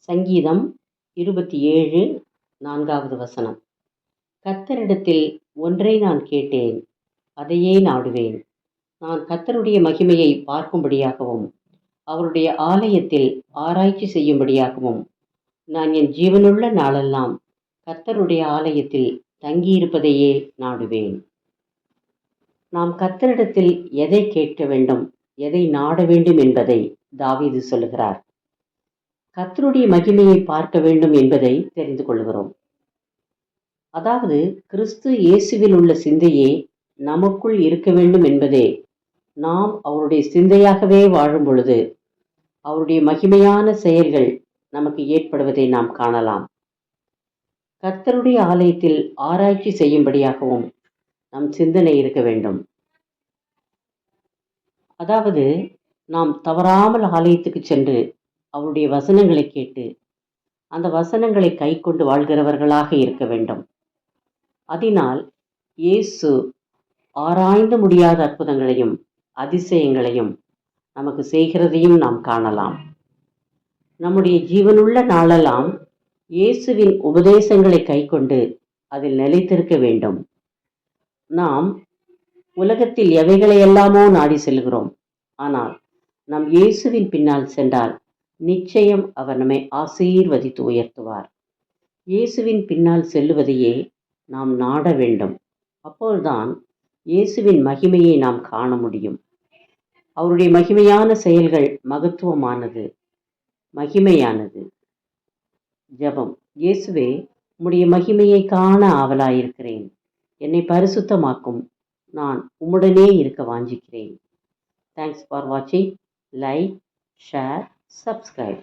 சங்கீதம் 27 4வது வசனம். கர்த்தரிடத்தில் ஒன்றை நான் கேட்டேன், அதையே நாடுவேன். நான் கர்த்தருடைய மகிமையை பார்க்கும்படியாகவும் அவருடைய ஆலயத்தில் ஆராய்ச்சி செய்யும்படியாகவும் நான் என் ஜீவனுள்ள நாளெல்லாம் கர்த்தருடைய ஆலயத்தில் தங்கியிருப்பதையே நாடுவேன். நாம் கர்த்தரிடத்தில் எதை கேட்க வேண்டும், எதை நாட வேண்டும் என்பதை தாவீது சொல்லுகிறார். கர்த்தருடைய மகிமையை பார்க்க வேண்டும் என்பதை தெரிந்து கொள்கிறோம். அதாவது கிறிஸ்து இயேசுவில் உள்ள சிந்தையே நமக்குள் இருக்க வேண்டும் என்பதே நாம் அவருடைய சிந்தையாகவே வாழும் பொழுது அவருடைய மகிமையான செயல்கள் நமக்கு ஏற்படுவதை நாம் காணலாம். கர்த்தருடைய ஆலயத்தில் ஆராய்ச்சி செய்யும்படியாகவும் நம் சிந்தனை இருக்க வேண்டும். அதாவது நாம் தவறாமல் ஆலயத்துக்கு சென்று அவருடைய வசனங்களை கேட்டு அந்த வசனங்களை கை கொண்டு வாழ்கிறவர்களாக இருக்க வேண்டும். அதனால் இயேசு ஆராய்ந்து முடியாத அற்புதங்களையும் அதிசயங்களையும் நமக்கு செய்கிறதையும் நாம் காணலாம். நம்முடைய ஜீவனுள்ள நாளெல்லாம் இயேசுவின் உபதேசங்களை கை கொண்டு அதில் நிலைத்திருக்க வேண்டும். நாம் உலகத்தில் எவைகளையெல்லாமோ நாடி செல்கிறோம். ஆனால் நம் இயேசுவின் பின்னால் சென்றால் நிச்சயம் அவர் நம்மை ஆசீர்வதித்து உயர்த்துவார். இயேசுவின் பின்னால் செல்லுவதையே நாம் நாட வேண்டும். அப்போதுதான் இயேசுவின் மகிமையை நாம் காண முடியும். அவருடைய மகிமையான செயல்கள் மகத்துவமானது, மகிமையானது. ஜெபம். இயேசுவே, உம்முடைய மகிமையை காண ஆவலாயிருக்கிறேன். என்னை பரிசுத்தமாக்கும். நான் உம்முடனே இருக்க வாஞ்சிக்கிறேன். தேங்க்ஸ் ஃபார் வாட்சிங். Like, share, subscribe.